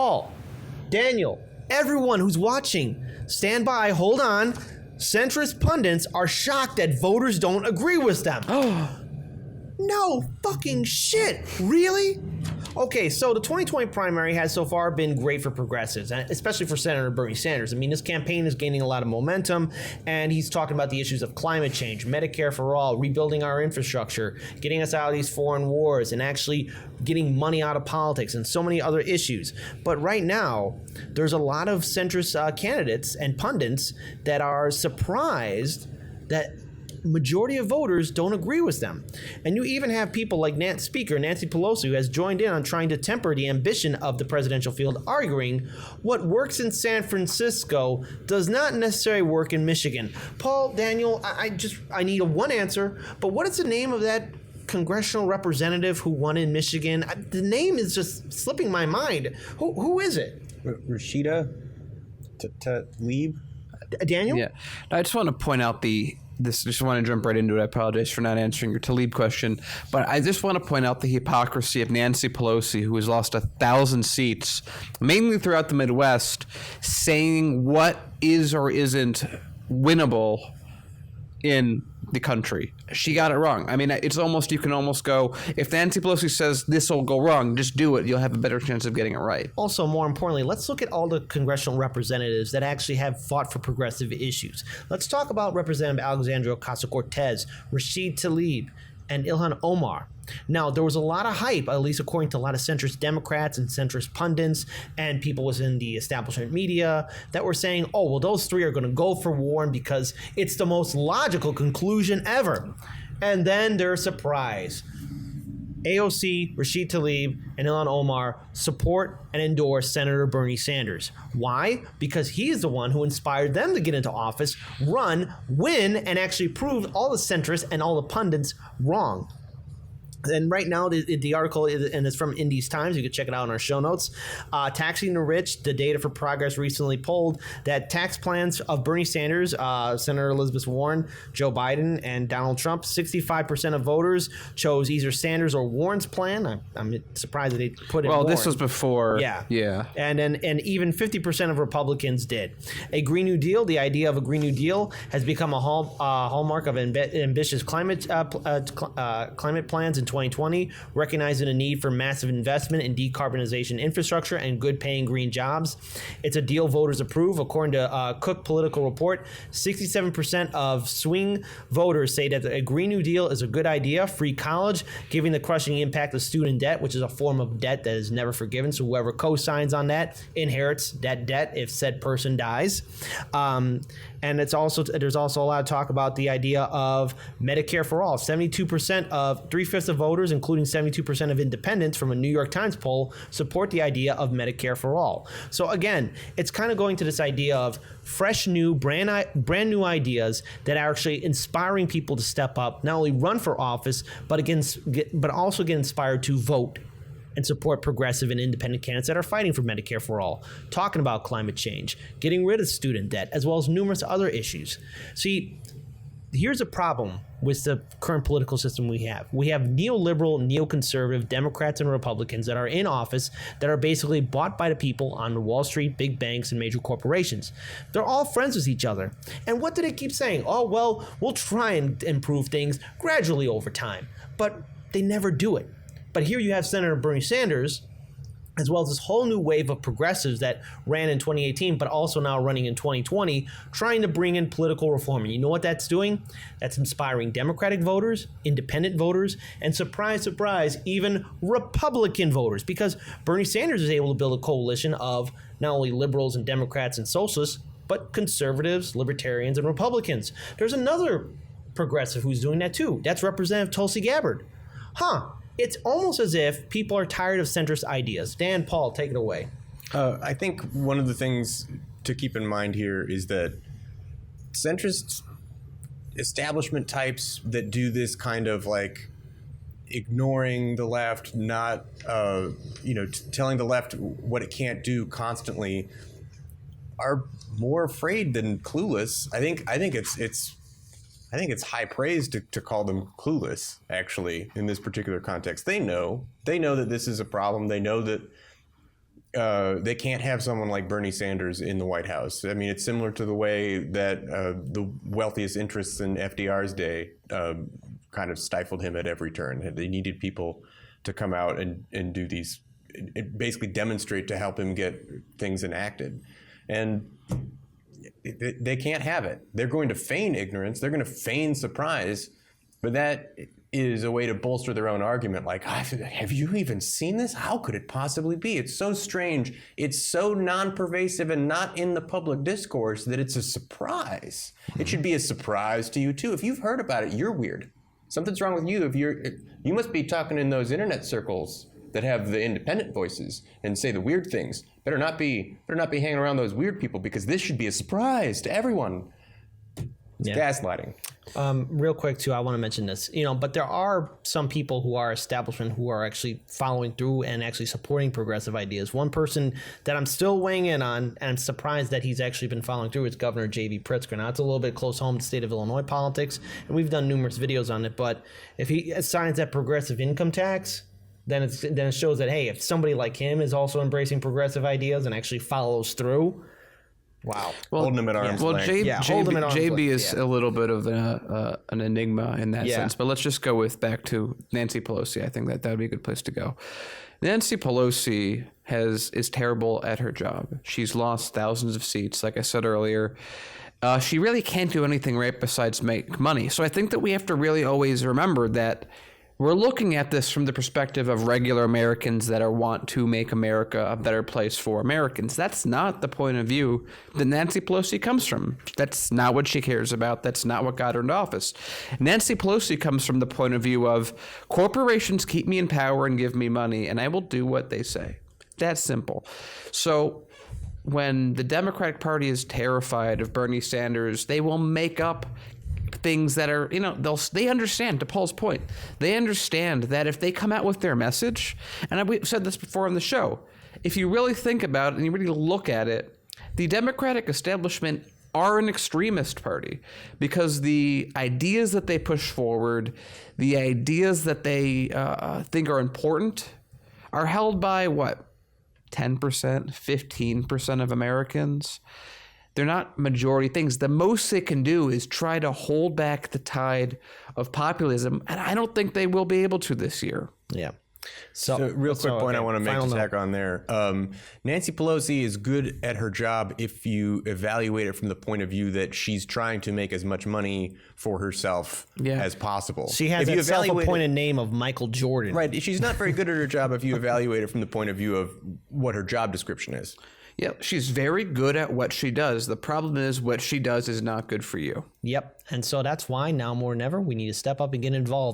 Paul, Daniel, everyone who's watching, stand by, hold on. Centrist pundits are shocked that voters don't agree with them. No fucking shit. Really? Okay, so the 2020 primary has so far been great for progressives, especially for Senator Bernie Sanders. I mean, this campaign is gaining a lot of momentum, and he's talking about the issues of climate change, Medicare for all, rebuilding our infrastructure, getting us out of these foreign wars, and actually getting money out of politics, and so many other issues. But right now, there's a lot of centrist candidates and pundits that are surprised that majority of voters don't agree with them. And you even have people like Speaker Nancy Pelosi, who has joined in on trying to temper the ambition of the presidential field, arguing what works in San Francisco does not necessarily work in Michigan. Paul, Daniel, I need one answer, but what is the name of that congressional representative who won in Michigan? The name is just slipping my mind. Who is it? Rashida Tlaib? Daniel? Yeah. I just want to point out just want to jump right into it. I apologize for not answering your Tlaib question, but I just want to point out the hypocrisy of Nancy Pelosi, who has lost 1,000 seats, mainly throughout the Midwest, saying what is or isn't winnable in the country. She got it wrong. I mean, it's almost, you can almost go, if Nancy Pelosi says this will go wrong, just do it. You'll have a better chance of getting it right. Also, more importantly, let's look at all the congressional representatives that actually have fought for progressive issues. Let's talk about Representative Alexandria Ocasio-Cortez, Rashid Tlaib, and Ilhan Omar. Now, there was a lot of hype, at least according to a lot of centrist Democrats and centrist pundits and people within the establishment media, that were saying, oh, well, those three are going to go for Warren because it's the most logical conclusion ever. And then their surprise. AOC, Rashid Tlaib, and Ilhan Omar support and endorse Senator Bernie Sanders. Why? Because he is the one who inspired them to get into office, run, win, and actually prove all the centrists and all the pundits wrong. And right now, the article, and it's from Indies Times, you can check it out in our show notes. Taxing the Rich, the data for Progress recently polled that tax plans of Bernie Sanders, Senator Elizabeth Warren, Joe Biden, and Donald Trump, 65% of voters chose either Sanders or Warren's plan. I'm surprised that they put it. Well, this was before. Yeah. And even 50% of Republicans did. A Green New Deal, the idea of a Green New Deal has become a hallmark of ambitious climate plans in 2020, recognizing a need for massive investment in decarbonization infrastructure and good-paying green jobs. It's a deal voters approve. According to Cook Political Report, 67% of swing voters say that a Green New Deal is a good idea. Free college, giving the crushing impact of student debt, which is a form of debt that is never forgiven. So whoever co-signs on that inherits that debt if said person dies. And there's also a lot of talk about the idea of Medicare for all. 72% of 3/5 of voters, including 72% of independents from a New York Times poll, support the idea of Medicare for all. So again, it's kind of going to this idea of fresh, new, brand new ideas that are actually inspiring people to step up, not only run for office, but also get inspired to vote and support progressive and independent candidates that are fighting for Medicare for all, talking about climate change, getting rid of student debt, as well as numerous other issues. See, here's a problem with the current political system we have. We have neoliberal, neoconservative Democrats and Republicans that are in office that are basically bought by the people on Wall Street, big banks, and major corporations. They're all friends with each other. And what do they keep saying? Oh, well, we'll try and improve things gradually over time. But they never do it. But here you have Senator Bernie Sanders, as well as this whole new wave of progressives that ran in 2018, but also now running in 2020, trying to bring in political reform. And you know what that's doing? That's inspiring Democratic voters, independent voters, and surprise, surprise, even Republican voters, because Bernie Sanders is able to build a coalition of not only liberals and Democrats and socialists, but conservatives, libertarians, and Republicans. There's another progressive who's doing that too. That's Representative Tulsi Gabbard. It's almost as if people are tired of centrist ideas. Dan, Paul, take it away. I think one of the things to keep in mind here is that centrist establishment types that do this kind of like ignoring the left, not telling the left what it can't do constantly, are more afraid than clueless. I think it's high praise to call them clueless, actually, in this particular context. They know that this is a problem. They know that they can't have someone like Bernie Sanders in the White House. I mean, it's similar to the way that the wealthiest interests in FDR's day kind of stifled him at every turn. They needed people to come out and do these, basically demonstrate to help him get things enacted. And they can't have it. They're going to feign ignorance. They're going to feign surprise. But that is a way to bolster their own argument. Like, have you even seen this? How could it possibly be? It's so strange. It's so non-pervasive and not in the public discourse that it's a surprise. It should be a surprise to you too. If you've heard about it, you're weird. Something's wrong with you. You must be talking in those internet circles that have the independent voices and say the weird things. Better not be hanging around those weird people, because this should be a surprise to everyone. It's gaslighting. Real quick too, I want to mention this, but there are some people who are establishment who are actually following through and actually supporting progressive ideas. One person that I'm still weighing in on, and I'm surprised that he's actually been following through, is Governor J.B. Pritzker. Now, it's a little bit close home to the state of Illinois politics, and we've done numerous videos on it, but if he assigns that progressive income tax, then it shows that, hey, if somebody like him is also embracing progressive ideas and actually follows through, wow. Well, holding him at arm's length. JB is a little bit of an enigma in that sense. But let's just go back to Nancy Pelosi. I think that would be a good place to go. Nancy Pelosi is terrible at her job. She's lost thousands of seats, like I said earlier. She really can't do anything right besides make money. So I think that we have to really always remember that we're looking at this from the perspective of regular Americans that want to make America a better place for Americans. That's not the point of view that Nancy Pelosi comes from. That's not what she cares about. That's not what got her into office. Nancy Pelosi comes from the point of view of corporations keep me in power and give me money, and I will do what they say. That's simple. So when the Democratic Party is terrified of Bernie Sanders, they will make up things that are, they understand, to Paul's point, they understand that if they come out with their message, and we've said this before on the show, if you really think about it and you really look at it, the Democratic establishment are an extremist party, because the ideas that they push forward, the ideas that they think are important, are held by 10%, 15% of Americans. They're not majority things. The most they can do is try to hold back the tide of populism, and I don't think they will be able to this year. Yeah. So real quick point I want to make to tack on there. Nancy Pelosi is good at her job if you evaluate it from the point of view that she's trying to make as much money for herself as possible. She has a self-appointed name of Michael Jordan. Right. She's not very good at her job if you evaluate it from the point of view of what her job description is. Yeah, she's very good at what she does. The problem is what she does is not good for you. Yep. And so that's why now more than ever, we need to step up and get involved.